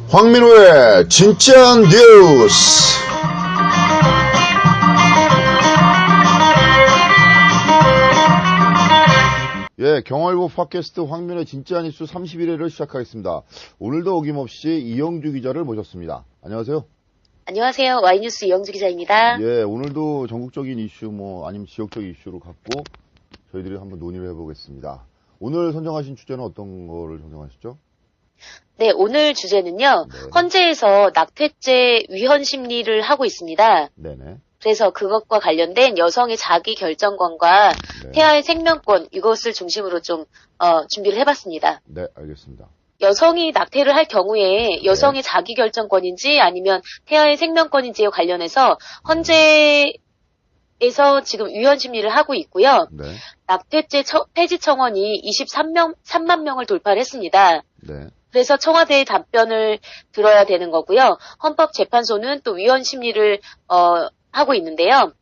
황민호의 진짜 뉴스. 예, 경월고 팟캐스트 황민호의 진짜 뉴스 31회를 시작하겠습니다. 오늘도 어김없이 이영주 기자를 모셨습니다. 안녕하세요. 안녕하세요. 와이뉴스 이영주 기자입니다. 예, 오늘도 전국적인 이슈 아니면 지역적 이슈를 갖고 저희들이 한번 논의를 해보겠습니다. 오늘 선정하신 주제는 어떤 거를 선정하셨죠? 네, 오늘 주제는요. 네. 헌재에서 낙태죄 위헌 심리를 하고 있습니다. 네네. 그래서 그것과 관련된 여성의 자기 결정권과 네. 태아의 생명권 이것을 중심으로 좀 준비를 해봤습니다. 네, 알겠습니다. 여성이 낙태를 할 경우에 여성의 자기 결정권인지 아니면 태아의 생명권인지에 관련해서 헌재에서 지금 위헌 심리를 하고 있고요. 네. 낙태죄 폐지 청원이 23만 명을 돌파를 했습니다. 네. 그래서 청와대의 답변을 들어야 되는 거고요. 헌법재판소는 또 위헌 심리를 하고 있는데요.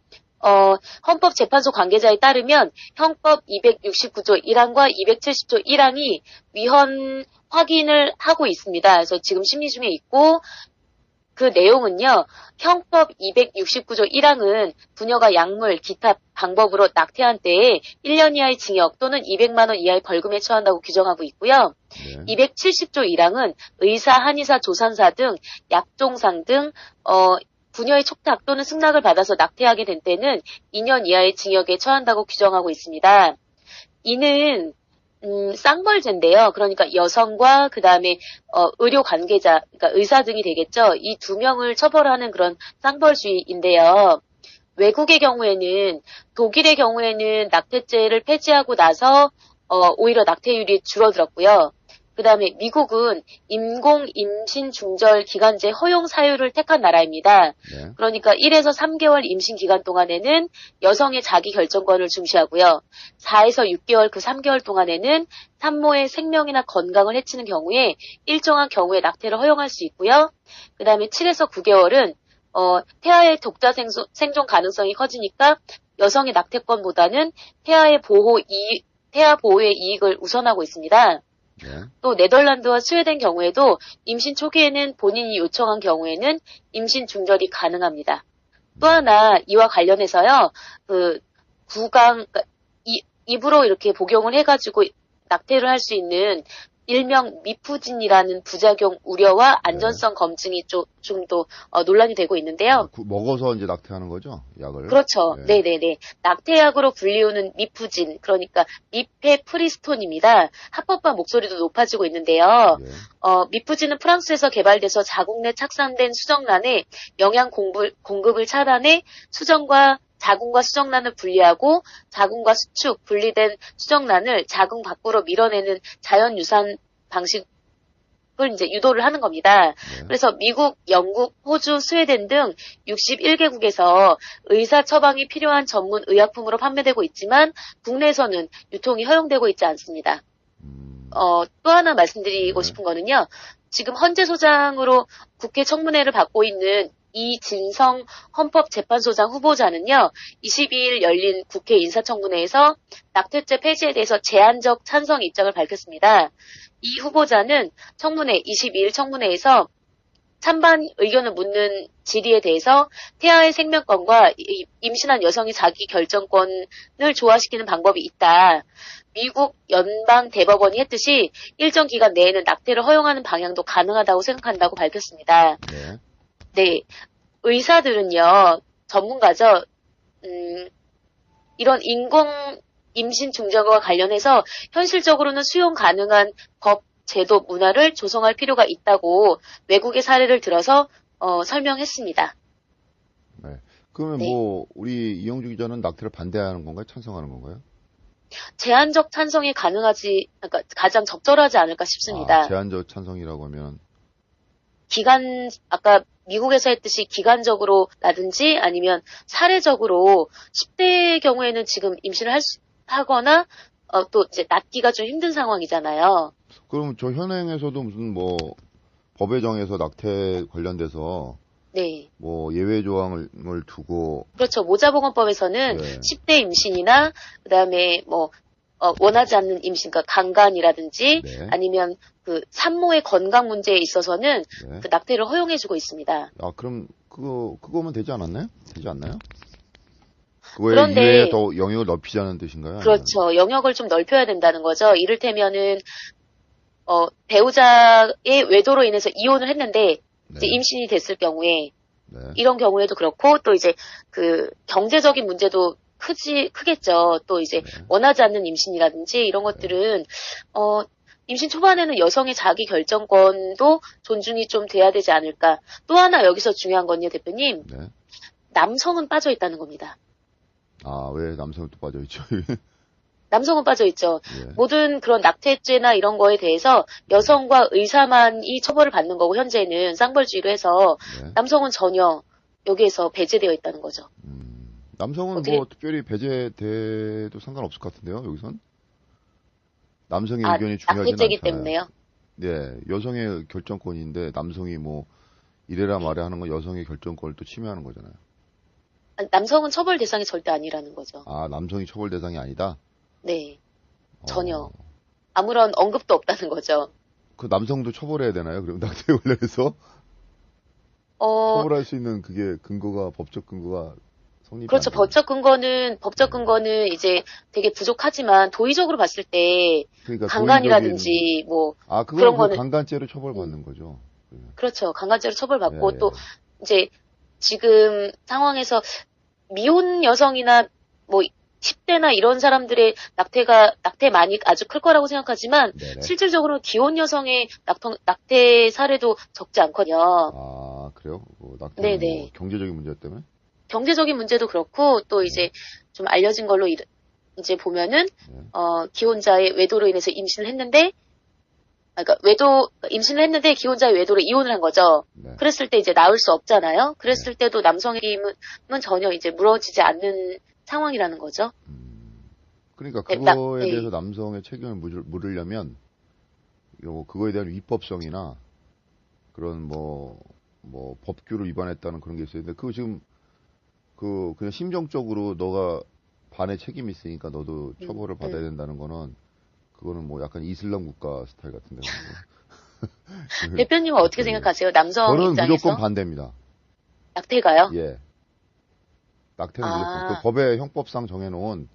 헌법재판소 관계자에 따르면 형법 269조 1항과 270조 1항이 위헌 확인을 하고 있습니다. 그래서 지금 심리 중에 있고 그 내용은요. 형법 269조 1항은 부녀가 약물, 기타 방법으로 낙태한 때에 1년 이하의 징역 또는 200만 원 이하의 벌금에 처한다고 규정하고 있고요. 네. 270조 1항은 의사, 한의사, 조산사 등 약종상 등 부녀의 촉탁 또는 승낙을 받아서 낙태하게 된 때는 2년 이하의 징역에 처한다고 규정하고 있습니다. 이는 쌍벌죄인데요. 그러니까 여성과 그 다음에 의료 관계자, 그러니까 의사 등이 되겠죠. 이 두 명을 처벌하는 그런 쌍벌주의인데요. 외국의 경우에는 독일의 경우에는 낙태죄를 폐지하고 나서 오히려 낙태율이 줄어들었고요. 그 다음에 미국은 인공 임신 중절 기간제 허용 사유를 택한 나라입니다. 네. 그러니까 1에서 3개월 임신 기간 동안에는 여성의 자기 결정권을 중시하고요. 4에서 6개월 그 3개월 동안에는 산모의 생명이나 건강을 해치는 경우에 일정한 경우에 낙태를 허용할 수 있고요. 그 다음에 7에서 9개월은 태아의 독자 생존 가능성이 커지니까 여성의 낙태권보다는 태아 보호의 이익을 우선하고 있습니다. 네. 또 네덜란드와 스웨덴 경우에도 임신 초기에는 본인이 요청한 경우에는 임신 중절이 가능합니다. 또 하나 이와 관련해서요. 그러니까 입으로 이렇게 복용을 해가지고 낙태를 할 수 있는 일명 미푸진이라는 부작용 우려와 안전성 검증이 좀 더 논란이 되고 있는데요. 먹어서 이제 낙태하는 거죠? 약을? 그렇죠. 네. 네네네. 낙태약으로 불리우는 미푸진, 그러니까 미페프리스톤입니다. 합법화 목소리도 높아지고 있는데요. 예. 미푸진은 프랑스에서 개발돼서 자국 내 착산된 수정란에 영양 공급을 차단해 자궁과 수정란을 분리하고 자궁과 수축, 분리된 수정란을 자궁 밖으로 밀어내는 자연 유산 방식을 이제 유도를 하는 겁니다. 네. 그래서 미국, 영국, 호주, 스웨덴 등 61개국에서 의사 처방이 필요한 전문 의약품으로 판매되고 있지만 국내에서는 유통이 허용되고 있지 않습니다. 또 하나 말씀드리고 싶은 거는요. 지금 헌재소장으로 국회 청문회를 받고 있는 이진성 헌법재판소장 후보자는요. 22일 열린 국회 인사청문회에서 낙태죄 폐지에 대해서 제한적 찬성 입장을 밝혔습니다. 이 후보자는 22일 청문회에서 찬반 의견을 묻는 질의에 대해서 태아의 생명권과 임신한 여성의 자기 결정권을 조화시키는 방법이 있다. 미국 연방 대법원이 했듯이 일정 기간 내에는 낙태를 허용하는 방향도 가능하다고 생각한다고 밝혔습니다. 네. 네, 의사들은요, 전문가죠. 이런 인공 임신 중절과 관련해서 현실적으로는 수용 가능한 법, 제도, 문화를 조성할 필요가 있다고 외국의 사례를 들어서 설명했습니다. 네. 그러면 네. 우리 이영주 기자는 낙태를 반대하는 건가요? 찬성하는 건가요? 제한적 찬성이 그러니까 가장 적절하지 않을까 싶습니다. 제한적 찬성이라고 하면 아까 미국에서 했듯이 기간적으로라든지 아니면 사례적으로 10대의 경우에는 지금 임신을 하거나 또 이제 낳기가 좀 힘든 상황이잖아요. 그럼 저 현행에서도 무슨 법에 정해서 낙태 관련돼서 네. 뭐 예외 조항을 두고 그렇죠. 모자보건법에서는 네. 10대 임신이나 그다음에 뭐 원하지 않는 임신, 그러니까 강간이라든지 네. 아니면 그 산모의 건강 문제에 있어서는 네. 그 낙태를 허용해주고 있습니다. 아, 그럼 그거면 되지 않았나요? 되지 않나요? 그거에 그런데 이외에 더 영역을 넓히자는 뜻인가요? 그렇죠. 영역을 좀 넓혀야 된다는 거죠. 이를테면은 배우자의 외도로 인해서 이혼을 했는데 네. 이제 임신이 됐을 경우에 네. 이런 경우에도 그렇고 또 이제 그 경제적인 문제도 크겠죠. 또 이제 네. 원하지 않는 임신이라든지 이런 것들은 임신 초반에는 여성의 자기 결정권도 존중이 좀 돼야 되지 않을까. 또 하나 여기서 중요한 건요, 대표님. 네. 남성은 빠져 있다는 겁니다. 아, 왜 남성은 또 빠져있죠? 남성은 빠져 있죠. 예. 모든 그런 낙태죄나 이런 거에 대해서 여성과 의사만이 처벌을 받는 거고 현재는 쌍벌주의로 해서 네. 남성은 전혀 여기에서 배제되어 있다는 거죠. 남성은 어떻게- 뭐 특별히 배제돼도 상관없을 것 같은데요, 여기선? 남성의 아, 의견이 중요하진 낙태죄이기 않잖아요. 때문에요. 네, 여성의 결정권인데 남성이 뭐 이래라 말해 하는 건 여성의 결정권을 또 침해하는 거잖아요. 남성은 처벌 대상이 절대 아니라는 거죠. 아, 남성이 처벌 대상이 아니다? 네, 전혀. 어, 아무런 언급도 없다는 거죠. 그 남성도 처벌해야 되나요? 그럼 낙태 관련해서 처벌할 수 있는 그게 법적 근거가 성립이 그렇죠. 안 되나요? 법적 근거는 이제 되게 부족하지만 도의적으로 봤을 때 그러니까 강간이라든지 뭐 그건 그런 그 거는 강간죄로 처벌받는 거죠. 그렇죠. 강간죄로 처벌받고 예, 또 이제 지금 상황에서 미혼 여성이나 뭐 10대나 이런 사람들의 낙태만이 아주 클 거라고 생각하지만 네네. 실질적으로 기혼 여성의 낙태 사례도 적지 않거든요. 아, 그래요? 뭐 네네. 낙태는 뭐 경제적인 문제 때문에? 경제적인 문제도 그렇고 또 이제 좀 알려진 걸로 이제 보면은 네. 기혼자의 외도로 인해서 임신을 했는데 임신을 했는데 기혼자의 외도로 이혼을 한 거죠. 네. 그랬을 때 이제 낳을 수 없잖아요. 그랬을 때도 남성의 힘은 전혀 이제 물어지지 않는 상황이라는 거죠. 그러니까 네, 그거에 네. 대해서 남성의 책임을 물으려면 그거에 대한 위법성이나 그런 뭐 법규를 위반했다는 그런 게 있어야 되는데 그거 지금 그냥 심정적으로 너가 반의 책임이 있으니까 너도 처벌을 받아야 된다는 거는 그거는 뭐 약간 이슬람 국가 스타일 같은데. 대표님은 어떻게 생각하세요? 남성 저는 입장에서 무조건 반대입니다. 낙태가요? 예. 낙태는 아. 무조건 그 법에 형법상 정해놓은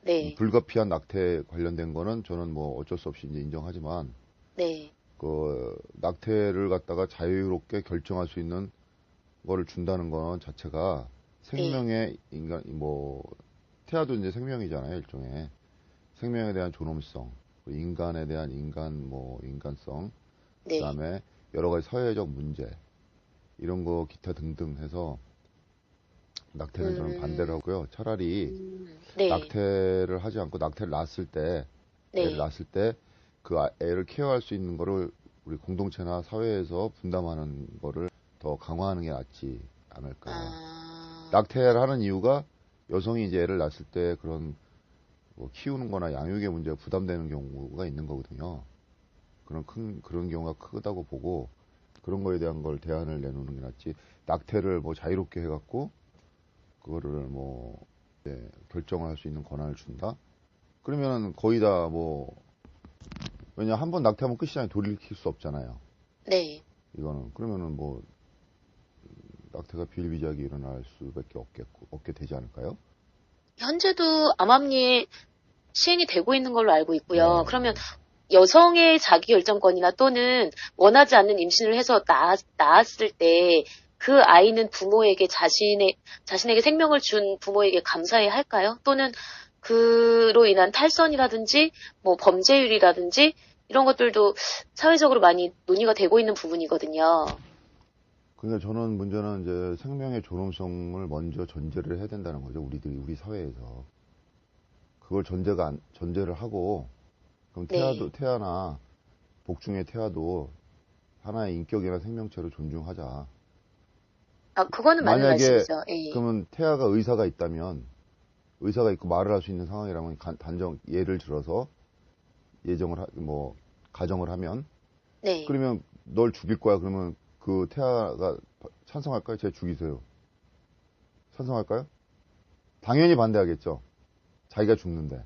네, 불가피한 낙태 관련된 거는 저는 뭐 어쩔 수 없이 이제 인정하지만 네, 그 낙태를 갖다가 자유롭게 결정할 수 있는 거를 준다는 거는 자체가 생명의 인간 뭐 태아도 이제 생명이잖아요, 일종의 생명에 대한 존엄성, 인간에 대한 인간성, 네. 그다음에 여러 가지 사회적 문제 이런 거 기타 등등 해서 낙태는 저는 반대를 하고요. 차라리 네, 낙태를 하지 않고 낙태를 낳았을 때 애를 네. 낳았을 때 그 애를 케어할 수 있는 거를 우리 공동체나 사회에서 분담하는 거를 더 강화하는 게 낫지 않을까. 아, 낙태를 하는 이유가 여성이 이제 애를 낳았을 때 그런 뭐 키우는 거나 양육의 문제가 부담되는 경우가 있는 거거든요. 그런 경우가 크다고 보고 그런 거에 대한 걸 대안을 내놓는 게 낫지. 낙태를 뭐 자유롭게 해갖고 그거를 뭐 결정할 수 있는 권한을 준다. 그러면 거의 다 뭐 왜냐 한 번 낙태하면 끝이잖아요. 돌이킬 수 없잖아요. 네. 이거는 그러면은 뭐 낙태가 비일비재하게 일어날 수밖에 없게 되지 않을까요? 현재도 암암리에 시행이 되고 있는 걸로 알고 있고요. 네. 그러면 여성의 자기결정권이나 또는 원하지 않는 임신을 해서 낳았을 때 그 아이는 부모에게 자신에게 생명을 준 부모에게 감사해야 할까요? 또는 그로 인한 탈선이라든지 뭐 범죄율이라든지 이런 것들도 사회적으로 많이 논의가 되고 있는 부분이거든요. 그러니까 저는 문제는 이제 생명의 존엄성을 먼저 전제를 해야 된다는 거죠. 우리 사회에서. 그걸 전제를 하고, 그럼 네. 태아나 복중의 태아도 하나의 인격이나 생명체로 존중하자. 그거는 맞는 만약에 말씀이죠. 예. 그러면 태아가 의사가 있고 말을 할 수 있는 상황이라면 예를 들어서 가정을 하면 네. 그러면 널 죽일 거야. 그러면 그 태아가 찬성할까요? 쟤 죽이세요. 찬성할까요? 당연히 반대하겠죠. 자기가 죽는데.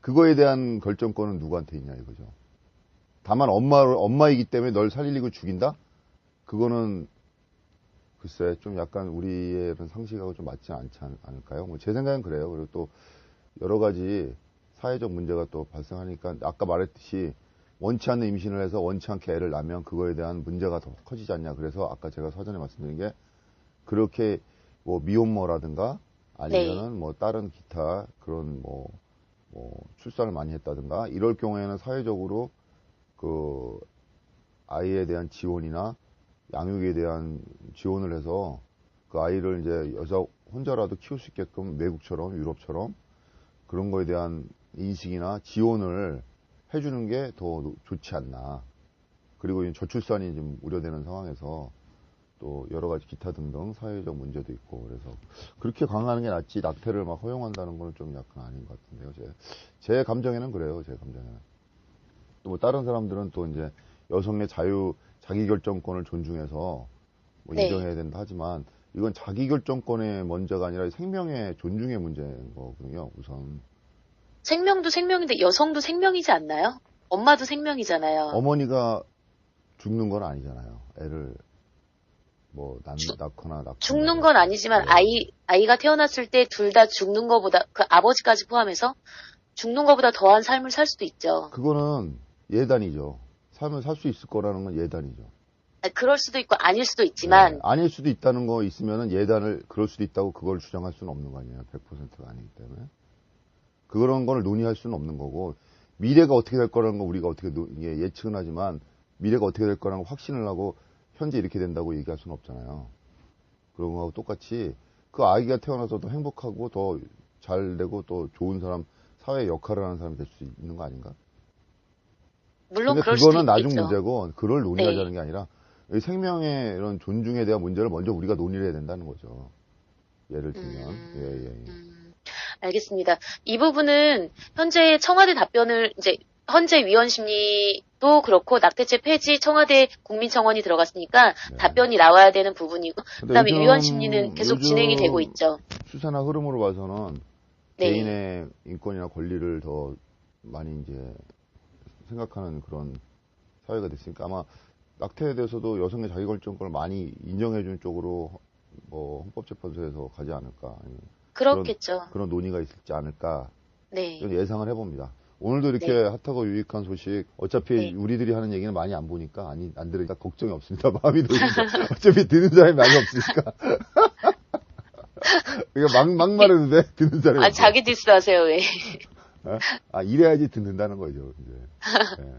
그거에 대한 결정권은 누구한테 있냐 이거죠. 다만 엄마이기 때문에 널 살리고 죽인다? 그거는 글쎄 좀 약간 우리의 이런 상식하고 좀 맞지 않지 않을까요? 뭐 제 생각은 그래요. 그리고 또 여러 가지 사회적 문제가 또 발생하니까 아까 말했듯이 원치 않는 임신을 해서 원치 않게 애를 낳으면 그거에 대한 문제가 더 커지지 않냐. 그래서 아까 제가 사전에 말씀드린 게 그렇게 뭐 미혼모라든가 아니면은 네. 뭐 다른 기타 그런 뭐 출산을 많이 했다든가 이럴 경우에는 사회적으로 그 아이에 대한 지원이나 양육에 대한 지원을 해서 그 아이를 이제 여자 혼자라도 키울 수 있게끔 외국처럼 유럽처럼 그런 거에 대한 인식이나 지원을 해주는 게 더 좋지 않나. 그리고 저출산이 좀 우려되는 상황에서 또 여러 가지 기타 등등 사회적 문제도 있고 그래서 그렇게 강화하는 게 낫지 낙태를 막 허용한다는 건 좀 약간 아닌 것 같은데요. 제 감정에는 그래요. 제 감정에는. 또 뭐 다른 사람들은 또 이제 여성의 자기결정권을 존중해서 뭐 네. 인정해야 된다 하지만 이건 자기결정권의 문제가 아니라 생명의 존중의 문제인 거거든요. 우선 생명도 생명인데 여성도 생명이지 않나요? 엄마도 생명이잖아요. 어머니가 죽는 건 아니잖아요. 애를 뭐 낳거나 죽는 건 아니지만 네. 아이가 태어났을 때 둘 다 죽는 거보다 그 아버지까지 포함해서 죽는 거보다 더한 삶을 살 수도 있죠. 그거는 예단이죠. 삶을 살 수 있을 거라는 건 예단이죠. 그럴 수도 있고 아닐 수도 네. 있지만 아닐 수도 있다는 거 있으면은 예단을 그럴 수도 있다고 그걸 주장할 수는 없는 거 아니에요. 100%가 아니기 때문에. 그런 걸 논의할 수는 없는 거고 미래가 어떻게 될 거라는 거 우리가 어떻게 예측은 하지만 미래가 어떻게 될 거라는 거 확신을 하고 현재 이렇게 된다고 얘기할 수는 없잖아요. 그런 거하고 똑같이 그 아이가 태어나서도 행복하고 더 잘 되고 또 좋은 사람, 사회 역할을 하는 사람이 될 수 있는 거 아닌가? 물론 근데 그럴 수도 그거는 나중 있겠죠. 문제고 그걸 논의하자는 네. 게 아니라 이 생명의 이런 존중에 대한 문제를 먼저 우리가 논의를 해야 된다는 거죠. 예를 들면 예. 알겠습니다. 이 부분은 현재 청와대 답변을 이제 현재 위원심리도 그렇고 낙태죄 폐지 청와대 국민청원이 들어갔으니까 네. 답변이 나와야 되는 부분이고 근데 그다음에 위원심리는 계속 진행이 되고 요즘 있죠. 수사나 흐름으로 봐서는 네. 개인의 인권이나 권리를 더 많이 이제 생각하는 그런 사회가 됐으니까 아마 낙태에 대해서도 여성의 자기결정권을 많이 인정해주는 쪽으로 뭐 헌법재판소에서 가지 않을까 아니면 그렇겠죠. 그런 논의가 있을지 않을까 네. 예상을 해봅니다. 오늘도 이렇게 네. 핫하고 유익한 소식 어차피 네. 우리들이 하는 얘기는 많이 안 보니까 안 들으니까 걱정이 없습니다. 마음이 놓이는데 어차피 듣는 사람이 많이 없으니까 그러니까 막 말했는데 듣는 사람이 없어요. 자기 디스 하세요, 왜. 이래야지 듣는다는 거죠. 이제. 네.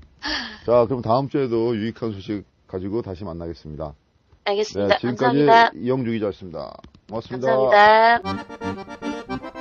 자, 그럼 다음 주에도 유익한 소식 가지고 다시 만나겠습니다. 알겠습니다. 네, 지금까지 감사합니다. 이영주 기자였습니다. 고맙습니다. 감사합니다.